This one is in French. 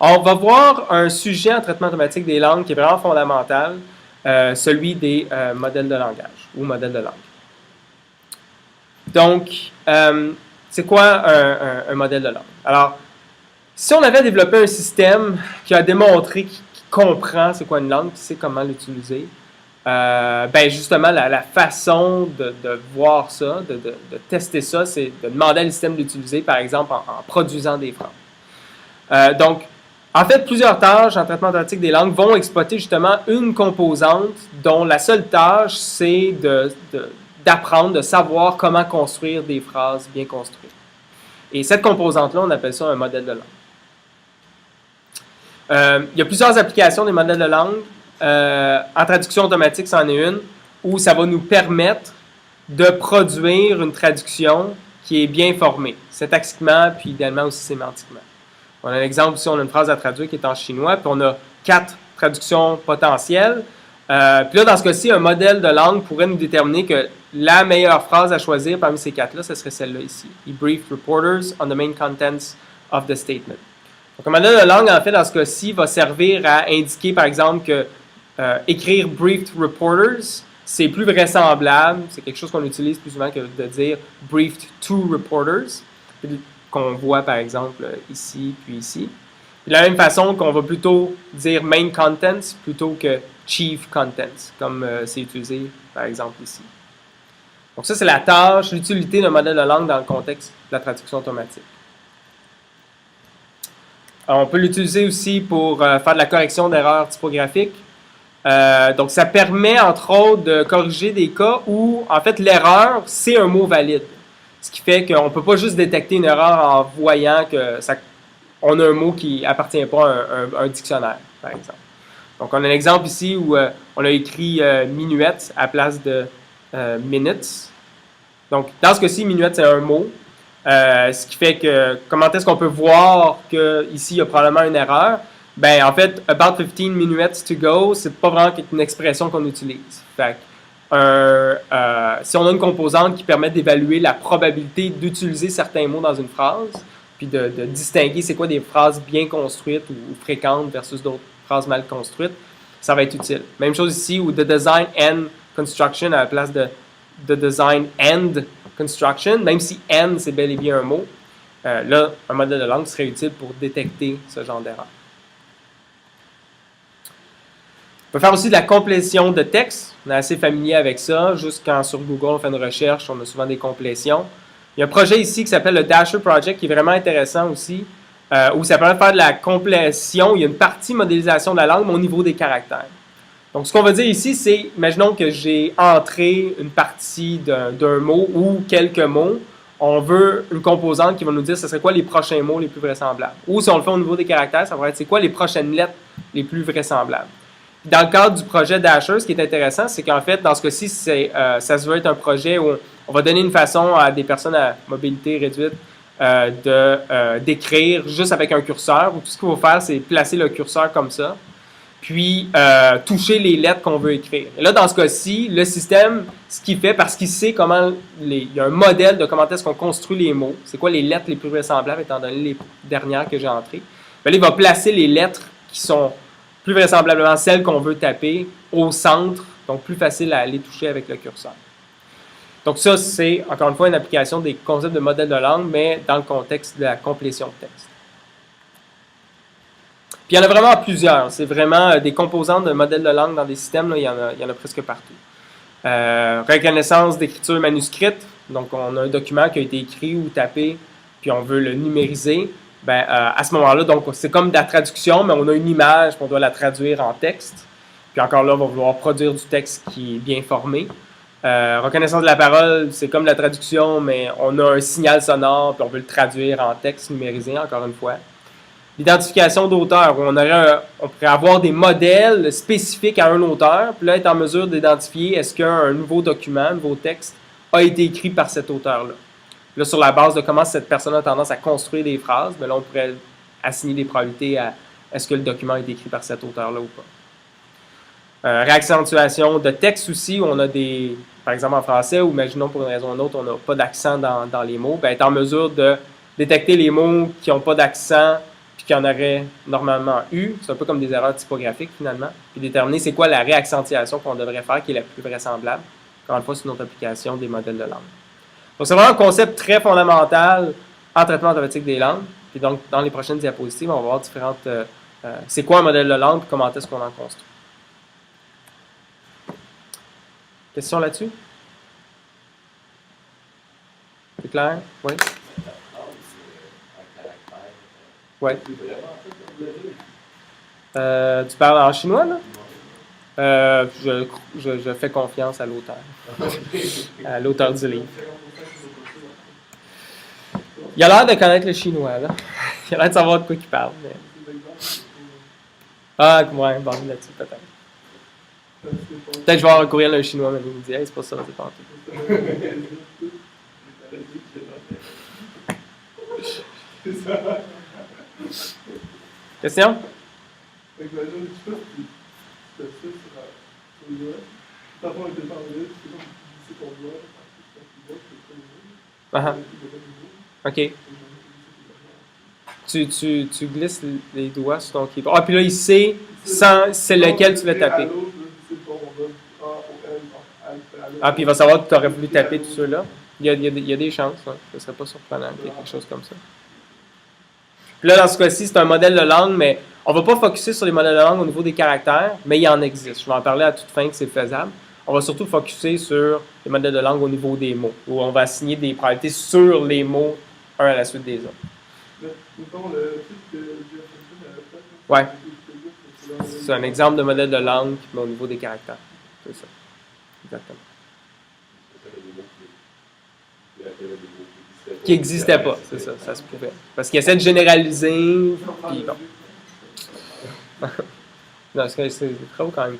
On va voir un sujet en traitement automatique des langues qui est vraiment fondamental, celui des modèles de langage ou modèles de langue. Donc, c'est quoi un modèle de langue? Alors, si on avait développé un système qui a démontré qu'il comprend c'est quoi une langue, qui sait comment l'utiliser, ben justement, la façon de voir ça, de tester ça, c'est de demander à le système d'utiliser, par exemple, en produisant des phrases. Donc, en fait, plusieurs tâches en traitement automatique des langues vont exploiter justement une composante dont la seule tâche, c'est d'apprendre, de savoir comment construire des phrases bien construites. Et cette composante-là, on appelle ça un modèle de langue. Il y a plusieurs applications des modèles de langue. En traduction automatique, c'en est une, où ça va nous permettre de produire une traduction qui est bien formée, syntaxiquement, puis idéalement aussi sémantiquement. On a un exemple ici, on a une phrase à traduire qui est en chinois, puis on a 4 traductions potentielles. Puis là, dans ce cas-ci, un modèle de langue pourrait nous déterminer que la meilleure phrase à choisir parmi ces 4-là, ce serait celle-là ici. He briefed reporters on the main contents of the statement. Donc, un modèle de langue, en fait, dans ce cas-ci, va servir à indiquer, par exemple, que écrire briefed reporters, c'est plus vraisemblable. C'est quelque chose qu'on utilise plus souvent que de dire briefed to reporters, qu'on voit, par exemple, ici, puis ici. De la même façon qu'on va plutôt dire main contents plutôt que chief contents, comme c'est utilisé, par exemple, ici. Donc, ça, c'est la tâche, l'utilité d'un modèle de langue dans le contexte de la traduction automatique. Alors, on peut l'utiliser aussi pour faire de la correction d'erreurs typographiques. Donc, ça permet, entre autres, de corriger des cas où, en fait, l'erreur, c'est un mot valide. Ce qui fait qu'on ne peut pas juste détecter une erreur en voyant qu'on a un mot qui n'appartient pas à un dictionnaire, par exemple. Donc, on a un exemple ici où on a écrit minuette à la place de minutes. Donc, dans ce cas-ci, minuette, c'est un mot. Ce qui fait que, comment est-ce qu'on peut voir qu'ici, il y a probablement une erreur? Ben, en fait, about 15 minutes to go, c'est pas vraiment une expression qu'on utilise. Fait si on a une composante qui permet d'évaluer la probabilité d'utiliser certains mots dans une phrase, puis de distinguer c'est quoi des phrases bien construites ou fréquentes versus d'autres phrases mal construites, ça va être utile. Même chose ici où the design and construction à la place de the design and construction, même si and c'est bel et bien un mot, là, un modèle de langue serait utile pour détecter ce genre d'erreur. On peut faire aussi de la complétion de texte. On est assez familier avec ça. Juste quand sur Google on fait une recherche, on a souvent des complétions. Il y a un projet ici qui s'appelle le Dasher Project qui est vraiment intéressant aussi, où ça permet de faire de la complétion. Il y a une partie modélisation de la langue, mais au niveau des caractères. Donc, ce qu'on va dire ici, c'est, imaginons que j'ai entré une partie d'un mot ou quelques mots. On veut une composante qui va nous dire ce serait quoi les prochains mots les plus vraisemblables. Ou si on le fait au niveau des caractères, ça va être c'est quoi les prochaines lettres les plus vraisemblables. Dans le cadre du projet Dasher, ce qui est intéressant, c'est qu'en fait, dans ce cas-ci, ça se veut être un projet où on va donner une façon à des personnes à mobilité réduite d'écrire juste avec un curseur, où tout ce qu'il faut faire, c'est placer le curseur comme ça, puis toucher les lettres qu'on veut écrire. Et là, dans ce cas-ci, le système, ce qu'il fait, parce qu'il sait comment, il y a un modèle de comment est-ce qu'on construit les mots, c'est quoi les lettres les plus vraisemblables, étant donné les dernières que j'ai entrées, bien, il va placer les lettres qui sont plus vraisemblablement celles qu'on veut taper au centre, donc plus facile à aller toucher avec le curseur. Donc ça, c'est, encore une fois, une application des concepts de modèle de langue, mais dans le contexte de la complétion de texte. Puis il y en a vraiment plusieurs. C'est vraiment des composantes de modèles de langue dans des systèmes, là, il y en a presque partout. Reconnaissance d'écriture manuscrite, donc on a un document qui a été écrit ou tapé, puis on veut le numériser. Ben, à ce moment-là, donc c'est comme de la traduction, mais on a une image, puis on doit la traduire en texte. Puis encore là, on va vouloir produire du texte qui est bien formé. Reconnaissance de la parole, c'est comme la traduction, mais on a un signal sonore, puis on veut le traduire en texte numérisé, encore une fois. L'identification d'auteur, où on pourrait avoir des modèles spécifiques à un auteur, puis là, être en mesure d'identifier est-ce qu'un nouveau document, un nouveau texte, a été écrit par cet auteur-là. Là, sur la base de comment cette personne a tendance à construire des phrases, bien là, on pourrait assigner des probabilités à est-ce que le document a été écrit par cet auteur-là ou pas. Réaccentuation de texte aussi, où on a des, par exemple en français, ou imaginons pour une raison ou une autre, on n'a pas d'accent dans les mots, bien, être en mesure de détecter les mots qui n'ont pas d'accent puis qu'il y en aurait normalement eu. C'est un peu comme des erreurs typographiques finalement. Puis déterminer c'est quoi la réaccentuation qu'on devrait faire qui est la plus vraisemblable. Encore une fois, c'est une autre application des modèles de langue. Donc c'est vraiment un concept très fondamental en traitement automatique des langues. Puis donc, dans les prochaines diapositives, on va voir différentes... c'est quoi un modèle de langue et comment est-ce qu'on en construit. Question là-dessus? C'est clair? Oui? Oui. Tu parles en chinois, là? Je fais confiance à l'auteur. À l'auteur du livre. Il a l'air de connaître le chinois, là. Il a l'air de savoir de quoi il parle. Mais... Ah, ouais, bon, là-dessus, peut-être. Peut-être que je vais avoir un courriel d'un chinois, mais il me dit, hey, c'est pas ça, c'est pas tout. Question? Uh-huh. OK. Tu glisses les doigts sur ton keyboard. Ah, puis là, il sait c'est lequel tu veux taper. Ah, puis il va savoir que tu aurais voulu taper tout ceux-là. Il y a des chances, ouais. Ce ne serait pas surprenant qu'il y ait quelque chose comme ça. Puis là, dans ce cas-ci, c'est un modèle de langue, mais on ne va pas focuser sur les modèles de langue au niveau des caractères, mais il en existe. Je vais en parler à toute fin que c'est faisable. On va surtout focuser sur les modèles de langue au niveau des mots, où on va assigner des probabilités sur les mots, un à la suite des autres. Ouais. C'est un exemple de modèle de langue, mais au niveau des caractères. C'est ça. Exactement. Qui n'existait pas, c'est ça, ça se pouvait. Parce qu'il essaie de généraliser, puis bon. Non, c'est quand même